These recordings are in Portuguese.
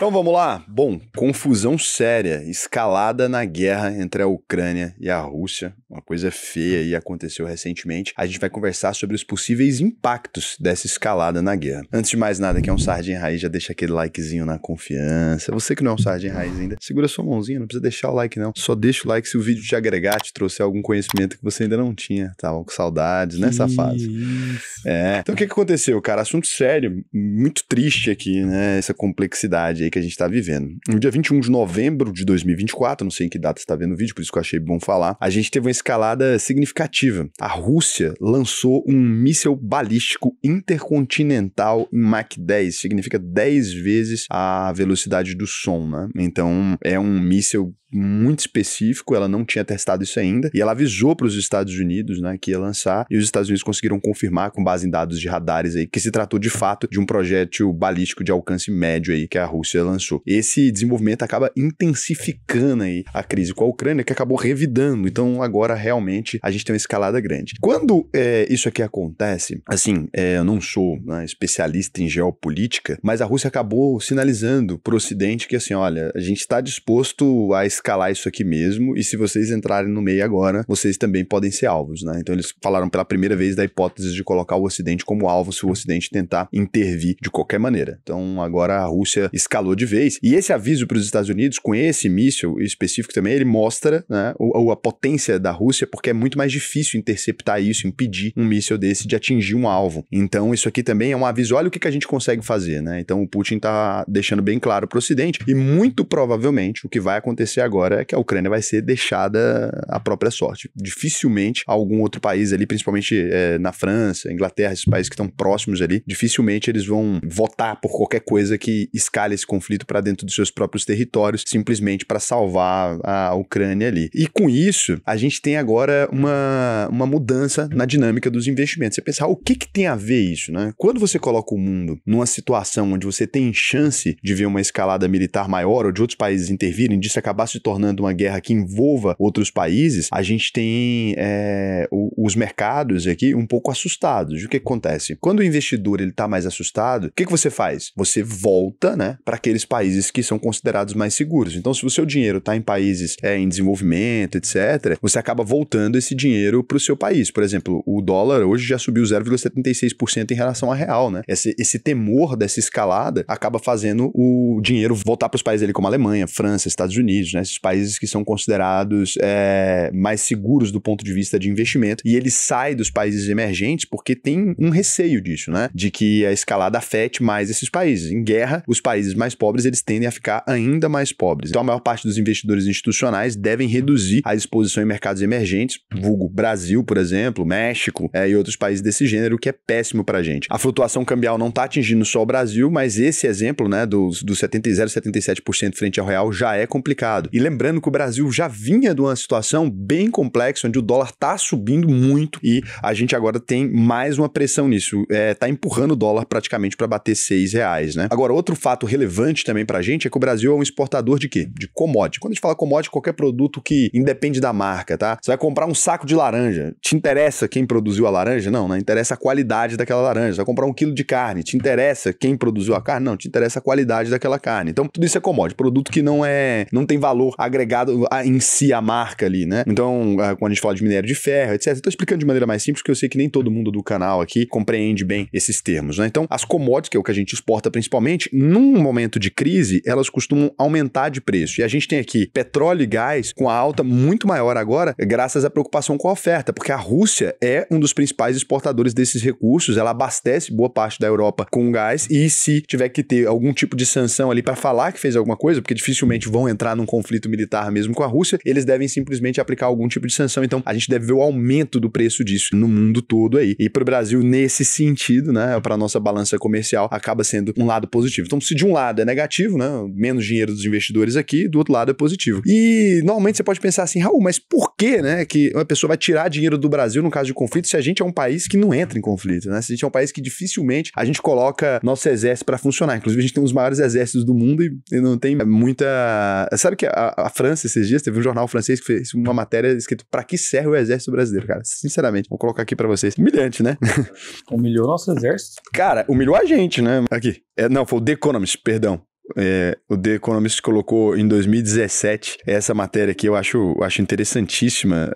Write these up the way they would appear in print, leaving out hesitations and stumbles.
Então vamos lá. Bom, confusão séria, escalada na guerra entre a Ucrânia e a Rússia. Uma coisa feia aí aconteceu recentemente. A gente vai conversar sobre os possíveis impactos dessa escalada na guerra. Antes de mais nada, quem é um Sardinha Raiz, já deixa aquele likezinho na confiança. Você que não é um Sardinha Raiz ainda, segura sua mãozinha, não precisa deixar o like não. Só deixa o like se o vídeo te agregar, te trouxer algum conhecimento que você ainda não tinha. Tava com saudades, né, safado? Então o que aconteceu, cara? Assunto sério, muito triste aqui, né? Essa complexidade aí que a gente tá vivendo. No dia 21 de novembro de 2024, não sei em que data você tá vendo o vídeo, por isso que eu achei bom falar, a gente teve uma escalada significativa. A Rússia lançou um míssil balístico intercontinental em Mach 10, significa 10 vezes a velocidade do som, né? Então é um míssil muito específico, ela não tinha testado isso ainda, e ela avisou para os Estados Unidos, né, que ia lançar, e os Estados Unidos conseguiram confirmar, com base em dados de radares aí, que se tratou de fato de um projétil balístico de alcance médio aí, que a Rússia lançou. Esse desenvolvimento acaba intensificando aí a crise com a Ucrânia, que acabou revidando, então agora realmente a gente tem uma escalada grande. Quando isso aqui acontece, assim, eu não sou, né, especialista em geopolítica, mas a Rússia acabou sinalizando para o Ocidente que assim, olha, a gente está disposto a escalar isso aqui mesmo, e se vocês entrarem no meio agora, vocês também podem ser alvos, né? Então eles falaram pela primeira vez da hipótese de colocar o Ocidente como alvo se o Ocidente tentar intervir de qualquer maneira. Então agora a Rússia escalou de vez, e esse aviso para os Estados Unidos, com esse míssil específico também, ele mostra, né, a potência da Rússia, porque é muito mais difícil interceptar isso, impedir um míssil desse de atingir um alvo. Então isso aqui também é um aviso, olha o que a gente consegue fazer, né? Então o Putin tá deixando bem claro para o Ocidente, e muito provavelmente o que vai acontecer agora é que a Ucrânia vai ser deixada à própria sorte. Dificilmente algum outro país ali, principalmente na França, Inglaterra, esses países que estão próximos ali, dificilmente eles vão votar por qualquer coisa que escale esse conflito para dentro dos seus próprios territórios, simplesmente para salvar a Ucrânia ali. E com isso, a gente tem agora uma mudança na dinâmica dos investimentos. Você pensa, o que tem a ver isso, né? Quando você coloca o mundo numa situação onde você tem chance de ver uma escalada militar maior ou de outros países intervirem, disso acabar se tornando uma guerra que envolva outros países, a gente tem os mercados aqui um pouco assustados. O que acontece? Quando o investidor ele tá mais assustado, o que você faz? Você volta, né, para aqueles países que são considerados mais seguros. Então, se o seu dinheiro está em países em desenvolvimento, etc., você acaba voltando esse dinheiro para o seu país. Por exemplo, o dólar hoje já subiu 0,76% em relação ao real, né? Esse temor dessa escalada acaba fazendo o dinheiro voltar para os países ali como Alemanha, França, Estados Unidos, né? Esses países que são considerados mais seguros do ponto de vista de investimento, e ele sai dos países emergentes porque tem um receio disso, né? De que a escalada afete mais esses países. Em guerra, os países mais pobres, eles tendem a ficar ainda mais pobres. Então, a maior parte dos investidores institucionais devem reduzir a exposição em mercados emergentes, vulgo Brasil, por exemplo, México e outros países desse gênero, o que é péssimo pra gente. A flutuação cambial não tá atingindo só o Brasil, mas esse exemplo, né, do 0,77% frente ao real já é complicado. E lembrando que o Brasil já vinha de uma situação bem complexa, onde o dólar tá subindo muito e a gente agora tem mais uma pressão nisso. Tá empurrando o dólar praticamente para bater R$6, né? Agora, outro fato relevante também pra gente é que o Brasil é um exportador de quê? De commodity. Quando a gente fala commodity, qualquer produto que independe da marca, tá? Você vai comprar um saco de laranja, te interessa quem produziu a laranja? Não, não interessa a qualidade daquela laranja. Você vai comprar 1 quilo de carne, te interessa quem produziu a carne? Não, te interessa a qualidade daquela carne. Então, tudo isso é commodity, produto que não tem valor agregado em si a marca ali, né? Então, quando a gente fala de minério de ferro, etc. Eu tô explicando de maneira mais simples, porque eu sei que nem todo mundo do canal aqui compreende bem esses termos, né? Então, as commodities, que é o que a gente exporta principalmente, num momento de crise, elas costumam aumentar de preço. E a gente tem aqui petróleo e gás com a alta muito maior agora, graças à preocupação com a oferta, porque a Rússia é um dos principais exportadores desses recursos, ela abastece boa parte da Europa com gás, e se tiver que ter algum tipo de sanção ali para falar que fez alguma coisa, porque dificilmente vão entrar num conflito militar mesmo com a Rússia, eles devem simplesmente aplicar algum tipo de sanção. Então, a gente deve ver o aumento do preço disso no mundo todo aí. E para o Brasil, nesse sentido, né, para nossa balança comercial, acaba sendo um lado positivo. Então, se de um lado é negativo, né, menos dinheiro dos investidores aqui, do outro lado é positivo. E, normalmente, você pode pensar assim, Raul, mas por que, né, que uma pessoa vai tirar dinheiro do Brasil no caso de conflito se a gente é um país que não entra em conflito, né? Se a gente é um país que dificilmente a gente coloca nosso exército para funcionar. Inclusive, a gente tem um dos maiores exércitos do mundo e não tem muita... Sabe que a França, esses dias, teve um jornal francês que fez uma matéria escrito pra que serve o exército brasileiro, cara? Sinceramente, vou colocar aqui pra vocês. Humilhante, né? Humilhou nosso exército? Cara, humilhou a gente, né? Aqui. Não, foi o The Economist, perdão. o The Economist colocou em 2017 essa matéria aqui, eu acho interessantíssima.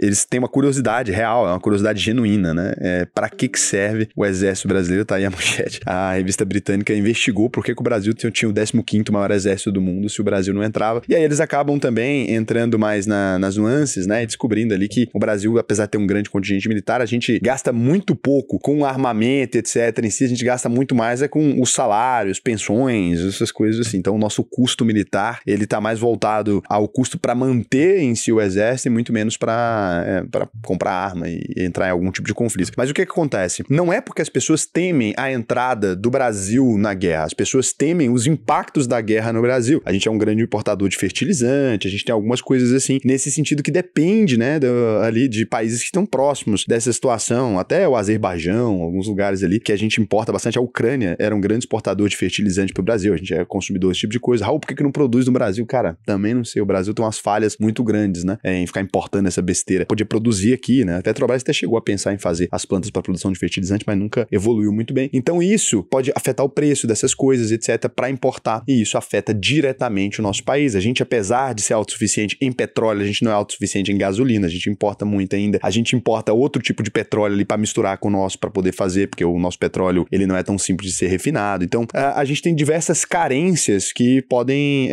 Eles têm uma curiosidade real, é uma curiosidade genuína, né? Para que serve o exército brasileiro? Tá aí a manchete. A revista britânica investigou por que o Brasil tinha o 15º maior exército do mundo se o Brasil não entrava. E aí eles acabam também entrando mais nas nuances, né? E descobrindo ali que o Brasil, apesar de ter um grande contingente militar, a gente gasta muito pouco com armamento, etc. Em si, a gente gasta muito mais com os salários, pensões, essas coisas assim. Então, o nosso custo militar, ele tá mais voltado ao custo para manter em si o exército e muito menos para comprar arma e entrar em algum tipo de conflito. Mas o que acontece? Não é porque as pessoas temem a entrada do Brasil na guerra, as pessoas temem os impactos da guerra no Brasil. A gente é um grande importador de fertilizante, a gente tem algumas coisas assim, nesse sentido que depende, né, ali de países que estão próximos dessa situação, até o Azerbaijão, alguns lugares ali, que a gente importa bastante. A Ucrânia era um grande exportador de fertilizante pro Brasil, a gente é consumidor desse tipo de coisa. Raul, por que não produz no Brasil? Cara, também não sei, o Brasil tem umas falhas muito grandes, né, em ficar importando essa besteira. Podia produzir aqui, né, a Petrobras até chegou a pensar em fazer as plantas para produção de fertilizante, mas nunca evoluiu muito bem. Então isso pode afetar o preço dessas coisas, etc, para importar, e isso afeta diretamente o nosso país. A gente, apesar de ser autossuficiente em petróleo, a gente não é autossuficiente em gasolina, a gente importa muito ainda. A gente importa outro tipo de petróleo ali para misturar com o nosso, para poder fazer, porque o nosso petróleo, ele não é tão simples de ser refinado. Então, a gente tem diversas carências que podem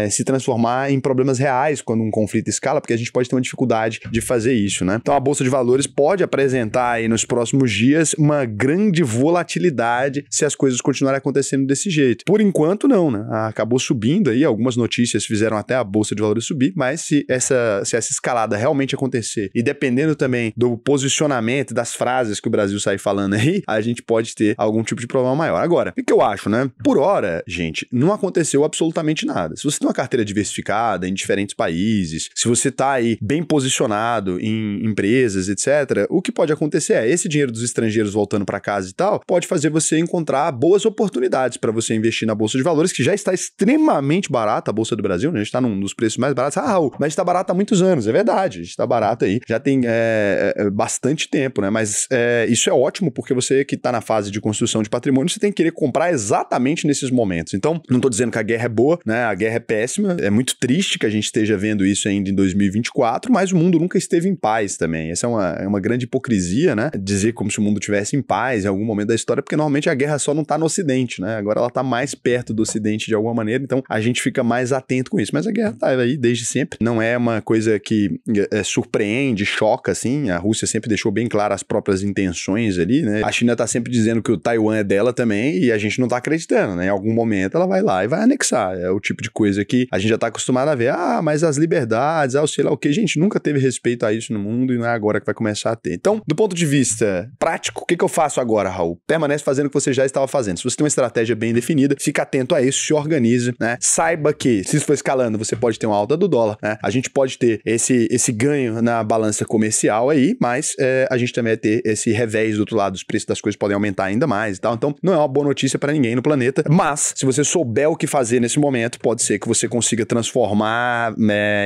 se transformar em problemas reais quando um conflito escala, porque a gente pode ter uma dificuldade de fazer isso, né? Então, a Bolsa de Valores pode apresentar aí nos próximos dias uma grande volatilidade se as coisas continuarem acontecendo desse jeito. Por enquanto, não, né? Acabou subindo aí, algumas notícias fizeram até a Bolsa de Valores subir, mas se essa escalada realmente acontecer, e dependendo também do posicionamento, das frases que o Brasil sai falando aí, a gente pode ter algum tipo de problema maior. Agora, o que eu acho, né? Por hora, gente, não aconteceu absolutamente nada. Se você tem uma carteira diversificada em diferentes países, se você tá aí bem posicionado em empresas, etc., o que pode acontecer é esse dinheiro dos estrangeiros voltando para casa e tal, pode fazer você encontrar boas oportunidades para você investir na Bolsa de Valores, que já está extremamente barata, a Bolsa do Brasil, né? A gente está num dos preços mais baratos. Raul, mas a gente está barato há muitos anos, é verdade, a gente está barato aí, já tem bastante tempo, né? Mas isso é ótimo, porque você que está na fase de construção de patrimônio, você tem que querer comprar exatamente nesses momentos. Então, não estou dizendo que a guerra é boa, né? A guerra é péssima, é muito triste que a gente esteja vendo isso ainda em 2024, mas o mundo nunca esteve em paz também. Essa é uma grande hipocrisia, né? Dizer como se o mundo estivesse em paz em algum momento da história, porque normalmente a guerra só não está no Ocidente, né? Agora ela está mais perto do Ocidente de alguma maneira, então a gente fica mais atento com isso. Mas a guerra está aí desde sempre. Não é uma coisa que surpreende, choca, assim. A Rússia sempre deixou bem claro as próprias intenções ali, né? A China está sempre dizendo que o Taiwan é dela também e a gente não está acreditando, né? Em algum momento ela vai lá e vai anexar. É o tipo de coisa que a gente já está acostumado a ver. Ah, mas as liberdades, sei lá o quê. Gente, nunca teve respeito a isso no mundo e não é agora que vai começar a ter. Então, do ponto de vista prático, o que eu faço agora, Raul? Permanece fazendo o que você já estava fazendo. Se você tem uma estratégia bem definida, fica atento a isso, se organize, né? Saiba que, se isso for escalando, você pode ter uma alta do dólar, né? A gente pode ter esse ganho na balança comercial aí, mas a gente também vai ter esse revés do outro lado, os preços das coisas podem aumentar ainda mais e tal. Então, não é uma boa notícia para ninguém no planeta, mas se você souber o que fazer nesse momento, pode ser que você consiga transformar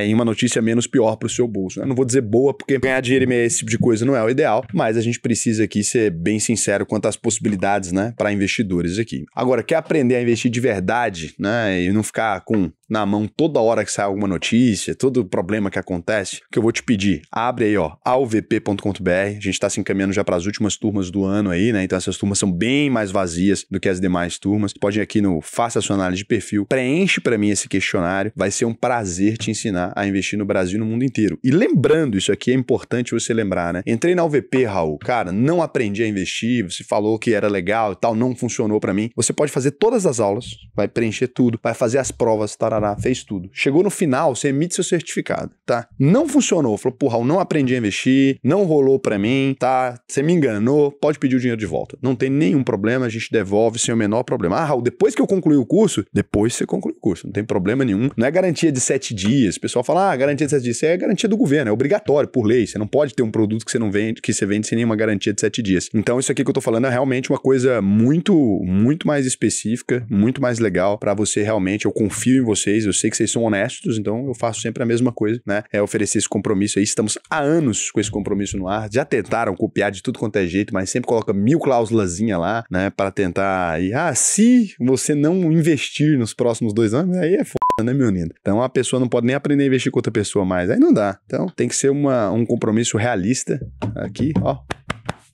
em uma notícia menos pior para o seu bolso. Eu não vou dizer boa, porque ganhar dinheiro e esse tipo de coisa não é o ideal, mas a gente precisa aqui ser bem sincero quanto às possibilidades, né, para investidores aqui. Agora, quer aprender a investir de verdade, né, e não ficar na mão toda hora que sai alguma notícia, todo problema que acontece, o que eu vou te pedir, abre aí, ó, alvp.com.br, a gente está se encaminhando já para as últimas turmas do ano aí, né, então essas turmas são bem mais vazias do que as demais turmas, pode ir aqui no Faça a sua análise de perfil, preenche para mim esse questionário, vai ser um prazer te ensinar a investir no Brasil e no mundo inteiro. E lembrando, isso aqui é importante você lembrar, né, entrei na UVP, Raul, cara, não aprendi a investir, você falou que era legal e tal, não funcionou para mim, você pode fazer todas as aulas, vai preencher tudo, vai fazer as provas, fez tudo. Chegou no final, você emite seu certificado, tá? Não funcionou, falou, porra, eu não aprendi a investir, não rolou pra mim, tá? Você me enganou, pode pedir o dinheiro de volta. Não tem nenhum problema, a gente devolve sem o menor problema. Ah, Raul, depois que eu concluí o curso, depois você conclui o curso, não tem problema nenhum. Não é garantia de 7 dias, o pessoal fala, garantia de 7 dias, isso é garantia do governo, é obrigatório, por lei, você não pode ter um produto que você não vende, que você vende sem nenhuma garantia de 7 dias. Então isso aqui que eu tô falando é realmente uma coisa muito, muito mais específica, muito mais legal pra você realmente, eu confio em você vocês, eu sei que vocês são honestos, então eu faço sempre a mesma coisa, né? É oferecer esse compromisso aí. Estamos há anos com esse compromisso no ar. Já tentaram copiar de tudo quanto é jeito, mas sempre coloca 1000 cláusulazinha lá, né? Para tentar... se você não investir nos próximos 2 anos, aí é foda, né, meu lindo? Então a pessoa não pode nem aprender a investir com outra pessoa mais. Aí não dá. Então tem que ser um compromisso realista. Aqui, ó.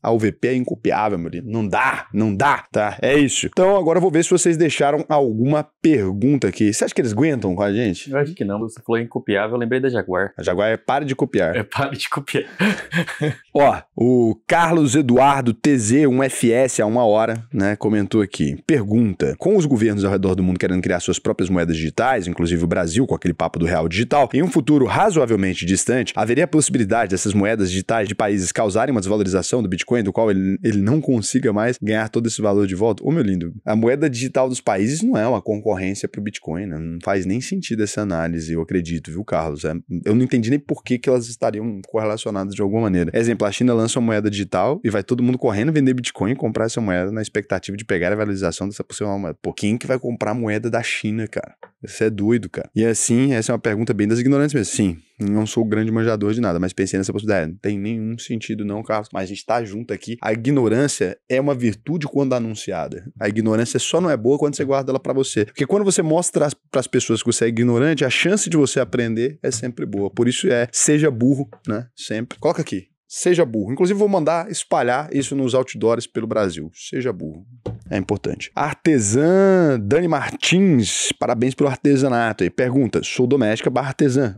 A UVP é incopiável, meu lindo. Não dá, tá? É isso. Então agora eu vou ver se vocês deixaram alguma pergunta aqui. Você acha que eles aguentam com a gente? Eu acho que não. Você falou incopiável, eu lembrei da Jaguar. A Jaguar é pare de copiar. Pare de copiar. Ó, o Carlos Eduardo TZ1FS há 1 hora, né, comentou aqui. Pergunta: com os governos ao redor do mundo querendo criar suas próprias moedas digitais, inclusive o Brasil com aquele papo do real digital, em um futuro razoavelmente distante, haveria a possibilidade dessas moedas digitais de países causarem uma desvalorização do Bitcoin, do qual ele não consiga mais ganhar todo esse valor de volta? Ô, meu lindo, a moeda digital dos países não é uma concorrência pro Bitcoin, né? Não faz nem sentido essa análise, eu acredito, viu, Carlos? Eu não entendi nem por que elas estariam correlacionadas de alguma maneira. Exemplo, a China lança uma moeda digital e vai todo mundo correndo vender Bitcoin e comprar essa moeda na expectativa de pegar a valorização dessa possível moeda. Pô, quem que vai comprar a moeda da China, cara? Isso é doido, cara. E assim, essa é uma pergunta bem das ignorantes mesmo. Sim, não sou grande manjador de nada, mas pensei nessa possibilidade. Não tem nenhum sentido não, Carlos. Mas a gente tá junto aqui. A ignorância é uma virtude quando anunciada. A ignorância só não é boa quando você guarda ela pra você. Porque quando você mostra pras pessoas que você é ignorante, a chance de você aprender é sempre boa. Por isso seja burro, né? Sempre. Coloca aqui. Seja burro. Inclusive, vou mandar espalhar isso nos outdoors pelo Brasil. Seja burro. É importante. Artesã Dani Martins, parabéns pelo artesanato. E pergunta: sou doméstica / artesã.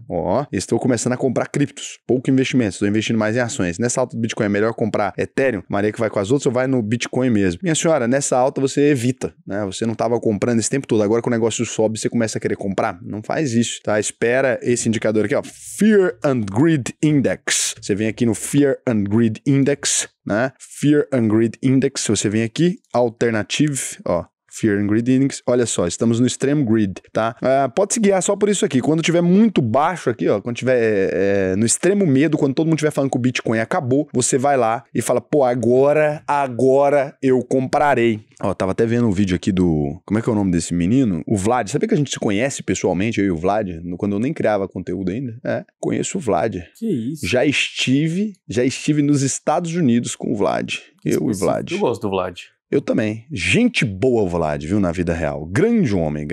Estou começando a comprar criptos. Pouco investimento, estou investindo mais em ações. Nessa alta do Bitcoin é melhor comprar Ethereum? Maria que vai com as outras ou vai no Bitcoin mesmo? Minha senhora, nessa alta você evita, né? Você não estava comprando esse tempo todo. Agora que o negócio sobe, você começa a querer comprar? Não faz isso, tá? Espera esse indicador aqui, ó. Fear and Greed Index. Você vem aqui no Fear and Greed Index, né? Fear and Greed Index, você vem aqui, Alternative, ó. Fear and Greed Index, olha só, estamos no extreme greed, tá? Pode se guiar só por isso aqui. Quando tiver muito baixo aqui, ó, quando tiver no extremo medo, quando todo mundo estiver falando que o Bitcoin acabou, você vai lá e fala, pô, agora eu comprarei. Ó, tava até vendo um vídeo aqui do... Como é que é o nome desse menino? O Vlad. Sabia que a gente se conhece pessoalmente, eu e o Vlad? Quando eu nem criava conteúdo ainda? Conheço o Vlad. Que isso? Já estive nos Estados Unidos com o Vlad. Eu e o Vlad. Eu gosto do Vlad. Eu também. Gente boa o Vlad, viu, na vida real. Grande homem.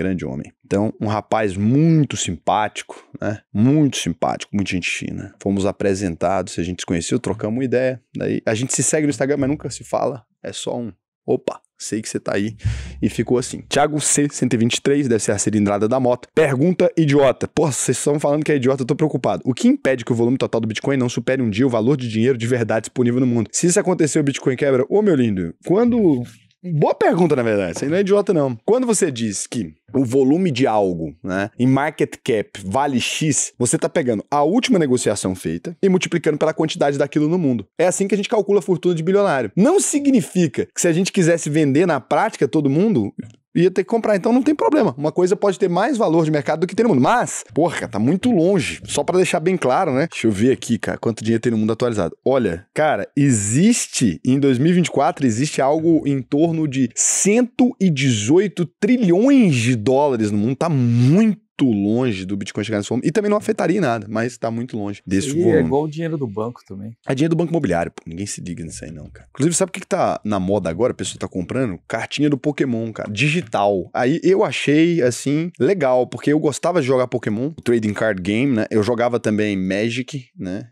Então, um rapaz muito simpático, né? Muito simpático, muita gente fina. Fomos apresentados, a gente se conheceu, trocamos uma ideia. Daí a gente se segue no Instagram, mas nunca se fala. É só um... Opa, sei que você tá aí. E ficou assim. Thiago C123, deve ser a cilindrada da moto. Pergunta idiota. Pô, vocês estão falando que é idiota, eu tô preocupado. O que impede que o volume total do Bitcoin não supere um dia o valor de dinheiro de verdade disponível no mundo? Se isso acontecer, o Bitcoin quebra? Ô, meu lindo, quando... Boa pergunta, na verdade. Isso aí não é idiota, não. Quando você diz que o volume de algo, né, em market cap vale X, você tá pegando a última negociação feita e multiplicando pela quantidade daquilo no mundo. É assim que a gente calcula a fortuna de bilionário. Não significa que se a gente quisesse vender na prática todo mundo... ia ter que comprar, então não tem problema. Uma coisa pode ter mais valor de mercado do que tem no mundo. Mas, porra, tá muito longe. Só pra deixar bem claro, né? Deixa eu ver aqui, cara, quanto dinheiro tem no mundo atualizado. Olha, cara, em 2024, existe algo em torno de 118 trilhões de dólares no mundo. Tá muito longe do Bitcoin chegar nesse volume. E também não afetaria em nada, mas tá muito longe desse volume. É igual o dinheiro do banco também. É dinheiro do banco imobiliário, pô. Ninguém se liga nisso aí não, cara. Inclusive, sabe o que tá na moda agora? A pessoa tá comprando cartinha do Pokémon, cara. Digital. Aí eu achei, assim, legal, porque eu gostava de jogar Pokémon, Trading Card Game, né? Eu jogava também Magic, né?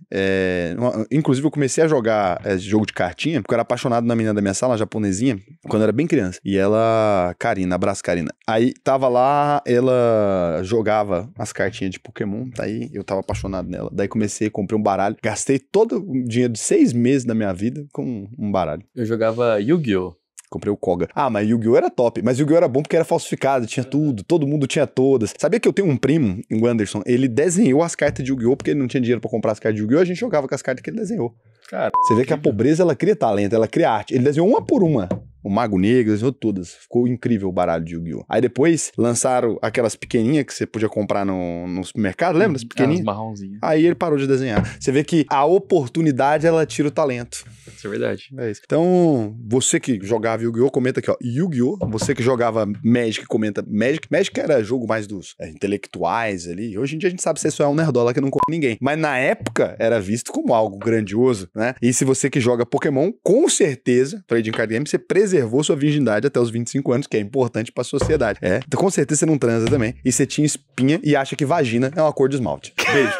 Inclusive, eu comecei a jogar esse jogo de cartinha, porque eu era apaixonado na menina da minha sala, japonesinha, quando eu era bem criança. E ela... Karina, abraço, Karina. Aí, tava lá, ela... jogava as cartinhas de Pokémon, daí eu tava apaixonado nela. Daí comprei um baralho, gastei todo o dinheiro de 6 meses da minha vida com um baralho. Eu jogava Yu-Gi-Oh! Comprei o Koga. Mas Yu-Gi-Oh! Era top. Mas Yu-Gi-Oh! Era bom porque era falsificado, tinha tudo, todo mundo tinha todas. Sabia que eu tenho um primo, o Anderson, ele desenhou as cartas de Yu-Gi-Oh! Porque ele não tinha dinheiro pra comprar as cartas de Yu-Gi-Oh! A gente jogava com as cartas que ele desenhou. Cara, você vê que a pobreza, ela cria talento, ela cria arte. Ele desenhou uma por uma. O Mago Negro, desenhou todas. Ficou incrível o baralho de Yu-Gi-Oh! Aí depois lançaram aquelas pequenininhas que você podia comprar no supermercado, lembra das pequenininhas? As marronzinhas. Aí ele parou de desenhar. Você vê que a oportunidade, ela tira o talento. Isso é verdade. É isso. Então, você que jogava Yu-Gi-Oh! Comenta aqui, ó. Yu-Gi-Oh! Você que jogava Magic, comenta Magic. Magic era jogo mais dos intelectuais ali. Hoje em dia a gente sabe se isso é um nerdola que não come ninguém. Mas na época era visto como algo grandioso, né? E se você que joga Pokémon, com certeza, Trading Card Game, você preservou sua virgindade até os 25 anos, que é importante pra sociedade. Então com certeza você não transa também. E você tinha espinha e acha que vagina é uma cor de esmalte. Beijo.